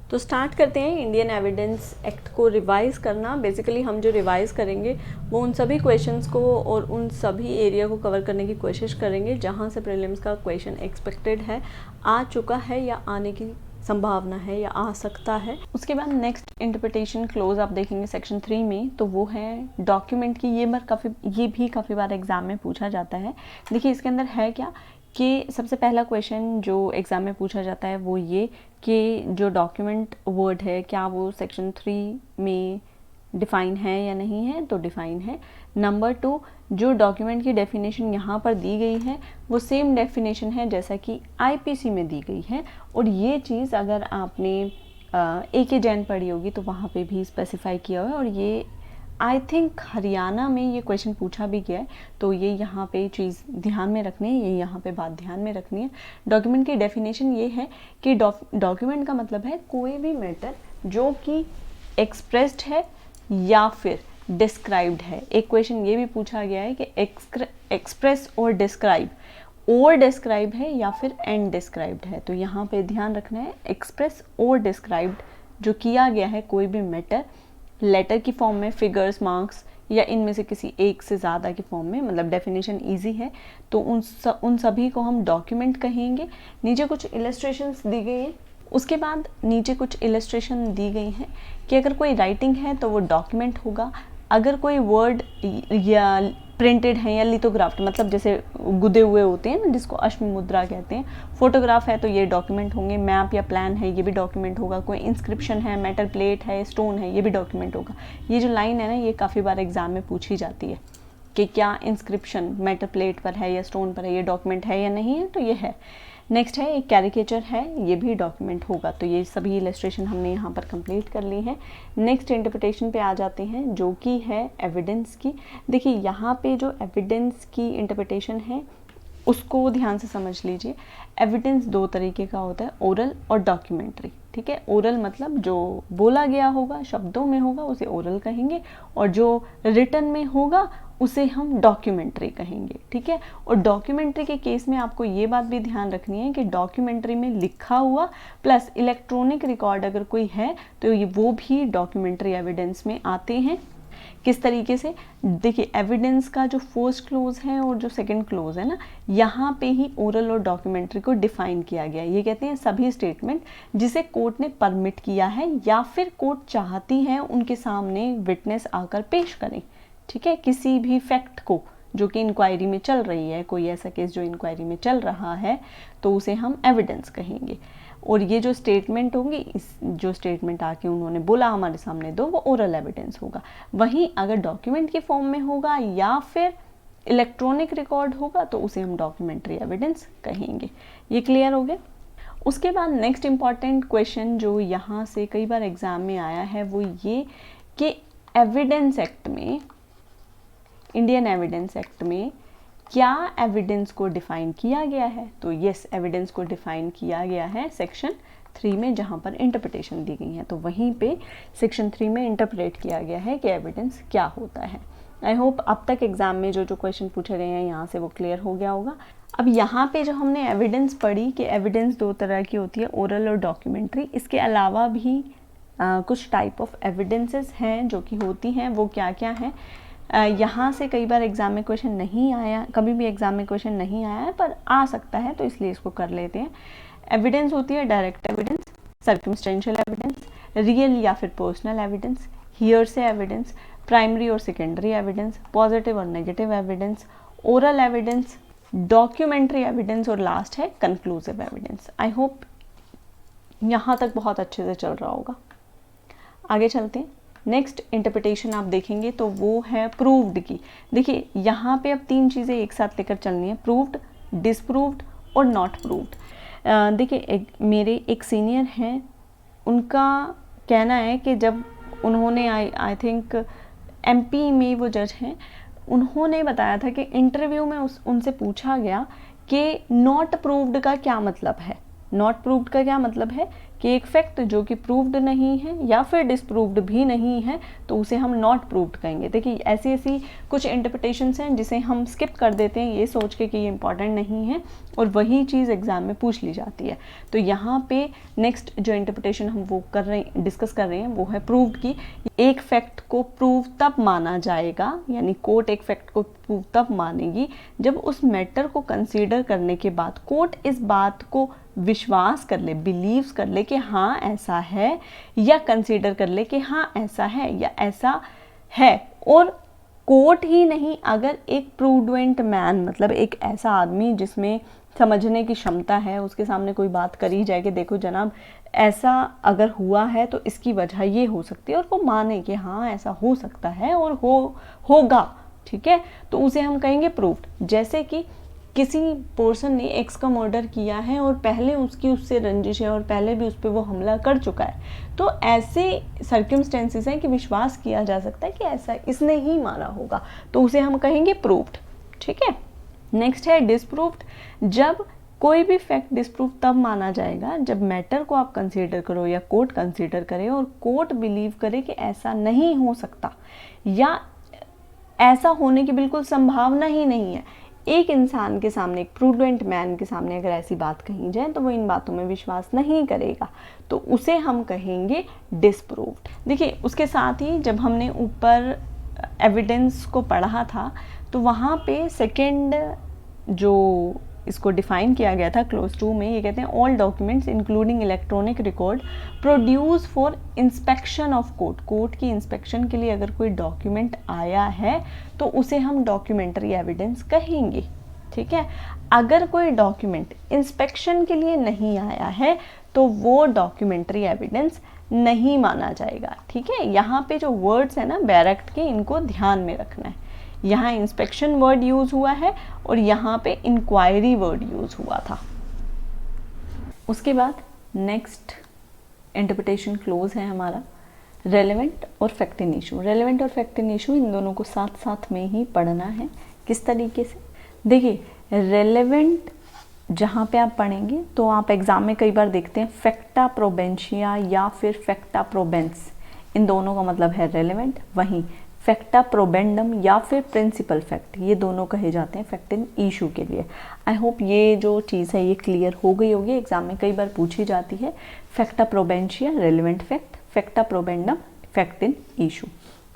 तो स्टार्ट करते हैं इंडियन एविडेंस एक्ट को रिवाइज करना। बेसिकली हम जो रिवाइज करेंगे वो उन सभी क्वेश्चंस को और उन सभी एरिया को कवर करने की कोशिश करेंगे जहां से प्रीलिम्स का क्वेश्चन एक्सपेक्टेड है, आ चुका है या आने की संभावना है या आ सकता है। उसके बाद नेक्स्ट इंटरप्रिटेशन क्लोज आप देखेंगे सेक्शन 3 में, तो वो है डॉक्यूमेंट की। ये भी काफ़ी बार एग्जाम में पूछा जाता है। देखिए इसके अंदर है क्या कि सबसे पहला क्वेश्चन जो एग्ज़ाम में पूछा जाता है वो ये कि जो डॉक्यूमेंट वर्ड है क्या वो सेक्शन 3 में डिफ़ाइन है या नहीं है, तो डिफ़ाइन है। नंबर 2, जो डॉक्यूमेंट की डेफिनेशन यहाँ पर दी गई है वो सेम डेफिनेशन है जैसा कि आईपीसी में दी गई है। और ये चीज़ अगर आपने AK जैन पढ़ी होगी तो वहाँ पे भी स्पेसिफाई किया हुआ है। और ये आई थिंक हरियाणा में ये क्वेश्चन पूछा भी गया है, तो ये यहाँ पे चीज़ ध्यान में रखनी है, ये यहाँ पे बात ध्यान में रखनी है। डॉक्यूमेंट की डेफिनेशन ये है कि डॉक्यूमेंट का मतलब है कोई भी मैटर जो कि एक्सप्रेस्ड है या फिर डिस्क्राइब्ड है। एक क्वेश्चन ये भी पूछा गया है कि एक्सप्रेस और डिस्क्राइब है या फिर एंड डिस्क्राइब्ड है। तो यहाँ पे ध्यान रखना है एक्सप्रेस और डिस्क्राइब्ड जो किया गया है कोई भी मैटर लेटर की फॉर्म में, फिगर्स, मार्क्स या इनमें से किसी एक से ज़्यादा की फॉर्म में, मतलब डेफिनेशन इजी है, तो उन सभी को हम डॉक्यूमेंट कहेंगे। नीचे कुछ इलस्ट्रेशंस दी गई है। उसके बाद नीचे कुछ इलस्ट्रेशन दी गई हैं कि अगर कोई राइटिंग है तो वो डॉक्यूमेंट होगा, अगर कोई वर्ड या प्रिंटेड है या लिथोग्राफ्ट, मतलब जैसे गुदे हुए होते हैं ना जिसको अश्म मुद्रा कहते हैं, फोटोग्राफ है तो ये डॉक्यूमेंट होंगे, मैप या प्लान है ये भी डॉक्यूमेंट होगा, कोई इंस्क्रिप्शन है, मेटल प्लेट है, स्टोन है, ये भी डॉक्यूमेंट होगा। ये जो लाइन है ना ये काफ़ी बार एग्जाम में पूछी जाती है कि क्या इंस्क्रिप्शन मेटल प्लेट पर है या स्टोन पर है, ये डॉक्यूमेंट है या नहीं है, तो ये है। नेक्स्ट है एक कैरिकेचर है, ये भी डॉक्यूमेंट होगा। तो ये सभी इलस्ट्रेशन हमने यहाँ पर कंप्लीट कर ली है। नेक्स्ट इंटरप्रिटेशन पे आ जाते हैं जो कि है एविडेंस की। देखिए यहाँ पे जो एविडेंस की इंटरप्रिटेशन है उसको ध्यान से समझ लीजिए। एविडेंस दो तरीके का होता है, ओरल और डॉक्यूमेंट्री। ठीक है, ओरल मतलब जो बोला गया होगा, शब्दों में होगा उसे ओरल कहेंगे, और जो रिटन में होगा उसे हम डॉक्यूमेंट्री कहेंगे। ठीक है, और डॉक्यूमेंट्री के केस में आपको ये बात भी ध्यान रखनी है कि डॉक्यूमेंट्री में लिखा हुआ प्लस इलेक्ट्रॉनिक रिकॉर्ड अगर कोई है तो ये वो भी डॉक्यूमेंट्री एविडेंस में आते हैं। किस तरीके से, देखिए एविडेंस का जो फर्स्ट क्लोज है और जो सेकंड क्लोज है ना, यहाँ पे ही ओरल और डॉक्यूमेंट्री को डिफाइन किया गया है। ये कहते हैं सभी स्टेटमेंट जिसे कोर्ट ने परमिट किया है या फिर कोर्ट चाहती है उनके सामने विटनेस आकर पेश करें। ठीक है, किसी भी फैक्ट को जो कि इंक्वायरी में चल रही है, कोई ऐसा केस जो इंक्वायरी में चल रहा है तो उसे हम एविडेंस कहेंगे। और ये जो स्टेटमेंट होंगी, इस जो स्टेटमेंट आके उन्होंने बोला हमारे सामने दो, वो ओरल एविडेंस होगा। वहीं अगर डॉक्यूमेंट की फॉर्म में होगा या फिर इलेक्ट्रॉनिक रिकॉर्ड होगा तो उसे हम डॉक्यूमेंट्री एविडेंस कहेंगे। ये क्लियर हो गया। उसके बाद नेक्स्ट इंपॉर्टेंट क्वेश्चन जो यहाँ से कई बार एग्जाम में आया है वो ये कि एविडेंस एक्ट में, इंडियन एविडेंस एक्ट में क्या एविडेंस को डिफाइन किया गया है। तो यस, एविडेंस को डिफाइन किया गया है सेक्शन 3 में, जहाँ पर इंटरप्रिटेशन दी गई है। तो वहीं पे सेक्शन 3 में इंटरप्रेट किया गया है कि एविडेंस क्या होता है। आई होप अब तक एग्जाम में जो क्वेश्चन पूछे गए हैं यहाँ से वो क्लियर हो गया होगा। अब यहाँ पे जो हमने एविडेंस पढ़ी कि एविडेंस दो तरह की होती है, ओरल और डॉक्यूमेंट्री, इसके अलावा भी कुछ टाइप ऑफ एविडेंसेस हैं जो कि होती हैं। वो क्या क्या हैं, यहाँ से कई बार एग्जाम में क्वेश्चन नहीं आया, कभी भी एग्जाम में क्वेश्चन नहीं आया है पर आ सकता है, तो इसलिए इसको कर लेते हैं। एविडेंस होती है direct evidence, circumstantial evidence, real या फिर personal evidence, hearsay evidence, primary और सेकेंडरी एविडेंस, पॉजिटिव और negative evidence, oral evidence, documentary evidence और लास्ट है कंक्लूसिव एविडेंस। आई होप यहाँ तक बहुत अच्छे से चल रहा होगा। आगे चलते हैं। नेक्स्ट इंटरप्रिटेशन आप देखेंगे तो वो है प्रूव्ड की। देखिए यहाँ पे अब 3 चीज़ें एक साथ लेकर चलनी है, प्रूव्ड, डिसप्रूव्ड और नॉट प्रूव्ड। देखिए मेरे एक सीनियर हैं, उनका कहना है कि जब उन्होंने आई थिंक MP में वो जज हैं, उन्होंने बताया था कि इंटरव्यू में उनसे पूछा गया कि नॉट प्रूव्ड का क्या मतलब है। नॉट प्रूव्ड का क्या मतलब है कि एक फैक्ट जो कि प्रूव्ड नहीं है या फिर डिसप्रूव्ड भी नहीं है तो उसे हम नॉट प्रूव्ड कहेंगे। देखिए ऐसी ऐसी कुछ इंटरप्रिटेशंस हैं जिसे हम स्किप कर देते हैं ये सोच के कि ये इंपॉर्टेंट नहीं है और वही चीज़ एग्जाम में पूछ ली जाती है। तो यहाँ पे नेक्स्ट जो इंटरप्रिटेशन हम वो डिस्कस कर रहे हैं वो है प्रूव्ड की। एक फैक्ट को प्रूव तब माना जाएगा, यानी कोर्ट एक फैक्ट को प्रूव तब मानेगी जब उस मैटर को कंसीडर करने के बाद कोर्ट इस बात को विश्वास कर ले, बिलीव्स कर ले कि हाँ ऐसा है, या कंसीडर कर ले कि हाँ ऐसा है या ऐसा है। और कोर्ट ही नहीं, अगर एक प्रूडेंट मैन मतलब एक ऐसा आदमी जिसमें समझने की क्षमता है, उसके सामने कोई बात करी जाए कि देखो जनाब ऐसा अगर हुआ है तो इसकी वजह ये हो सकती है, और वो माने कि हाँ ऐसा हो सकता है और होगा, ठीक है, तो उसे हम कहेंगे प्रूव्ड। जैसे कि किसी पर्सन ने एक्स का मर्डर किया है और पहले उससे रंजिश है और पहले भी उस पर वो हमला कर चुका है, तो ऐसे सर्कमस्टेंसेस हैं कि विश्वास किया जा सकता है कि ऐसा इसने ही मारा होगा, तो उसे हम कहेंगे प्रूव्ड, ठीक है। नेक्स्ट है डिसप्रूव्ड। जब कोई भी फैक्ट डिसप्रूव तब माना जाएगा जब मैटर को आप कंसीडर करो या कोर्ट कंसीडर करे और कोर्ट बिलीव करे कि ऐसा नहीं हो सकता या ऐसा होने की बिल्कुल संभावना ही नहीं है। एक इंसान के सामने, एक प्रूडेंट मैन के सामने अगर ऐसी बात कही जाए तो वो इन बातों में विश्वास नहीं करेगा, तो उसे हम कहेंगे डिसप्रूव्ड। देखिए उसके साथ ही जब हमने ऊपर एविडेंस को पढ़ा था तो वहाँ पे सेकेंड जो इसको डिफाइन किया गया था क्लोज 2 में, ये कहते हैं all documents including electronic record produce for inspection of court. Court की इंस्पेक्शन के लिए अगर कोई डॉक्यूमेंट आया है तो उसे हम डॉक्यूमेंट्री एविडेंस कहेंगे, ठीक है। अगर कोई डॉक्यूमेंट इंस्पेक्शन के लिए नहीं आया है तो वो डॉक्यूमेंट्री एविडेंस नहीं माना जाएगा, ठीक है। यहाँ पे जो वर्ड्स है ना बैरेक्ट के, इनको ध्यान में रखना है। यहाँ इंस्पेक्शन वर्ड यूज हुआ है और यहाँ पे इंक्वायरी वर्ड यूज हुआ था। उसके बाद नेक्स्ट इंटरप्रिटेशन क्लोज है हमारा रेलेवेंट और फैक्ट इन इशू। रेलेवेंट और फैक्ट इन इशू इन दोनों को साथ साथ में ही पढ़ना है। किस तरीके से? देखिए रेलेवेंट जहाँ पे आप पढ़ेंगे तो आप एग्जाम में कई बार देखते हैं फैक्टा प्रोबेंशिया या फिर फैक्टा प्रोबेंस, इन दोनों का मतलब है रेलेवेंट। वहीं फैक्टा प्रोबेंडम या फिर प्रिंसिपल फैक्ट, ये दोनों कहे जाते हैं फैक्ट इन इशू के लिए। आई होप ये जो चीज़ है ये क्लियर हो गई होगी। एग्जाम में कई बार पूछी जाती है फैक्टा प्रोबेंशिया रेलेवेंट फैक्ट, फैक्टा प्रोबेंडम फैक्ट इन इशू।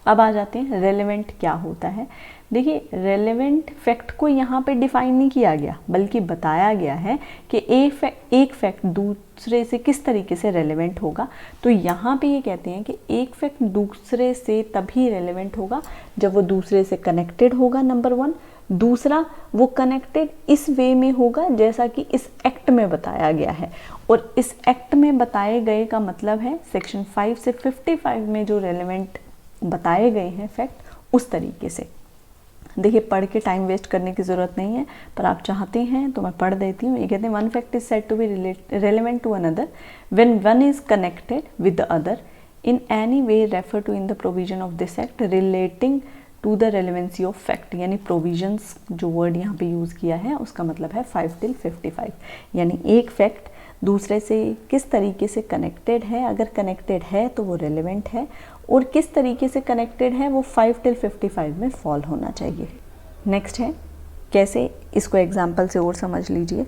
अब आ जाते हैं रेलेवेंट क्या होता है। देखिए रेलेवेंट फैक्ट को यहाँ पे डिफाइन नहीं किया गया, बल्कि बताया गया है कि एक फैक्ट दूसरे से किस तरीके से रेलेवेंट होगा। तो यहाँ पे ये कहते हैं कि एक फैक्ट दूसरे से तभी रेलेवेंट होगा जब वो दूसरे से कनेक्टेड होगा, नंबर 1। दूसरा, वो कनेक्टेड इस वे में होगा जैसा कि इस एक्ट में बताया गया है, और इस एक्ट में बताए गए का मतलब है सेक्शन 5 से 55 में जो रेलेवेंट बताए गए हैं फैक्ट, उस तरीके से। देखिए पढ़ के टाइम वेस्ट करने की ज़रूरत नहीं है, पर आप चाहते हैं तो मैं पढ़ देती हूँ। ये कहते हैं one fact is said to be relevant to another when one is connected with the other in any way referred to in the provision of this act relating to the relevancy of fact. यानी provisions जो word यहाँ पे use किया है उसका मतलब है 5 till 55, यानी एक फैक्ट दूसरे से किस तरीके से कनेक्टेड है, अगर कनेक्टेड है तो वो रेलेवेंट है, और किस तरीके से कनेक्टेड है वो 5 till 55 में फॉल होना चाहिए। नेक्स्ट है कैसे, इसको एग्जाम्पल से और समझ लीजिए।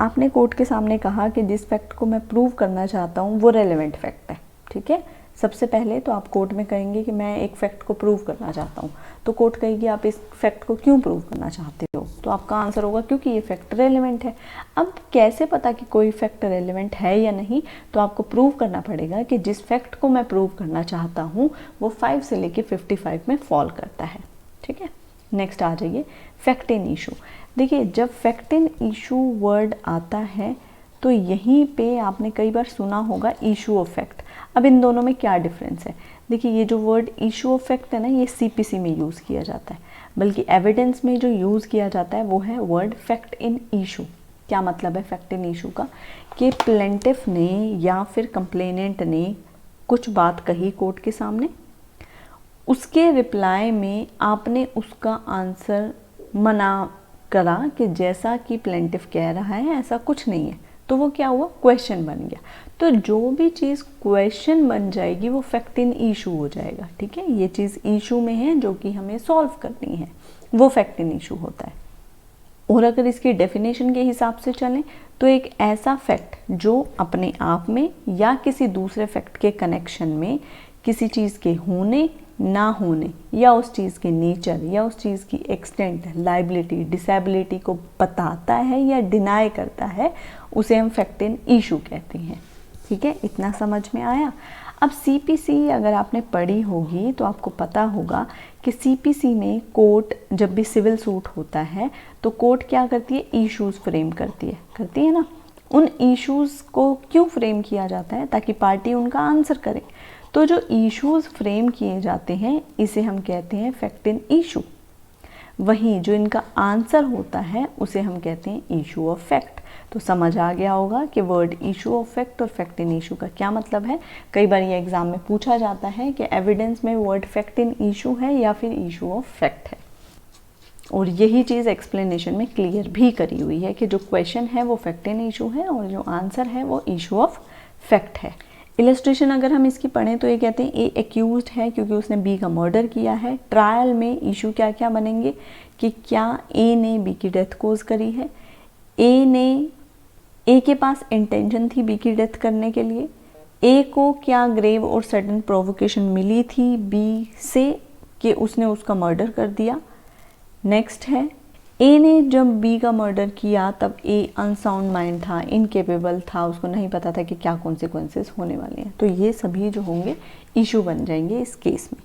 आपने कोर्ट के सामने कहा कि जिस फैक्ट को मैं प्रूव करना चाहता हूँ वो रेलेवेंट फैक्ट है, ठीक है। सबसे पहले तो आप कोर्ट में कहेंगे कि मैं एक फैक्ट को प्रूव करना चाहता हूँ, तो कोर्ट कहेगी आप इस फैक्ट को क्यों प्रूव करना चाहते हो, तो आपका आंसर होगा क्योंकि ये फैक्ट रेलेवेंट है। अब कैसे पता कि कोई फैक्ट रेलेवेंट है या नहीं, तो आपको प्रूव करना पड़ेगा कि जिस फैक्ट को मैं प्रूव करना चाहता हूँ वो 5 से लेके 55 में फॉल करता है, ठीक है। नेक्स्ट आ जाइए फैक्ट इन इशू। देखिए जब फैक्ट इन इशू वर्ड आता है तो यहीं पे आपने कई बार सुना होगा इशू ऑफ फैक्ट। अब इन दोनों में क्या डिफरेंस है? देखिए ये जो वर्ड इशू ऑफ फैक्ट है ना, ये सीपीसी में यूज़ किया जाता है, बल्कि एविडेंस में जो यूज़ किया जाता है वो है वर्ड फैक्ट इन इशू। क्या मतलब है फैक्ट इन इशू का? कि प्लेंटिफ ने या फिर कंप्लेनेंट ने कुछ बात कही कोर्ट के सामने, उसके रिप्लाई में आपने उसका आंसर मना करा कि जैसा कि प्लेंटिफ कह रहा है ऐसा कुछ नहीं है, तो वो क्या हुआ, क्वेश्चन बन गया। तो जो भी चीज़ क्वेश्चन बन जाएगी वो फैक्ट इन इशू हो जाएगा, ठीक है। ये चीज़ इशू में है जो कि हमें सॉल्व करनी है, वो फैक्ट इन इशू होता है। और अगर इसकी डेफिनेशन के हिसाब से चलें तो एक ऐसा फैक्ट जो अपने आप में या किसी दूसरे फैक्ट के कनेक्शन में किसी चीज़ के होने ना होने या उस चीज़ के नेचर या उस चीज़ की एक्सटेंट, लाइबिलिटी, डिसेबिलिटी को बताता है या डिनाई करता है, उसे हम फैक्ट इन इशू कहते हैं, ठीक है। इतना समझ में आया। अब सीपीसी अगर आपने पढ़ी होगी तो आपको पता होगा कि सीपीसी में कोर्ट जब भी सिविल सूट होता है तो कोर्ट क्या करती है, इश्यूज़ फ्रेम करती है ना। उन इश्यूज़ को क्यों फ्रेम किया जाता है, ताकि पार्टी उनका आंसर करे। तो जो इश्यूज़ फ्रेम किए जाते हैं इसे हम कहते हैं फैक्ट इन इशू। वहीं जो इनका आंसर होता है उसे हम कहते हैं इशू ऑफ फैक्ट। तो समझ आ गया होगा कि वर्ड इशू ऑफ फैक्ट और फैक्ट इन इशू का क्या मतलब है। कई बार ये एग्जाम में पूछा जाता है कि एविडेंस में वर्ड फैक्ट इन इशू है या फिर इशू ऑफ फैक्ट है। और यही चीज़ एक्सप्लेनेशन में क्लियर भी करी हुई है कि जो क्वेश्चन है वो फैक्ट इन इशू है और जो आंसर है वो इशू ऑफ फैक्ट है। इलस्ट्रेशन अगर हम इसकी पढ़ें तो ये कहते हैं ए एक्यूज्ड है क्योंकि उसने बी का मर्डर किया है। ट्रायल में इशू क्या क्या बनेंगे कि क्या ए ने बी की डेथ कोज करी है, ए के पास इंटेंशन थी बी की डेथ करने के लिए, ए को क्या ग्रेव और सडन प्रोवोकेशन मिली थी बी से कि उसने उसका मर्डर कर दिया। नेक्स्ट है ए ने जब बी का मर्डर किया तब ए अनसाउंड माइंड था, इनकेपेबल था, उसको नहीं पता था कि क्या कॉन्सिक्वेंसेस होने वाले हैं। तो ये सभी जो होंगे इशू बन जाएंगे इस केस में।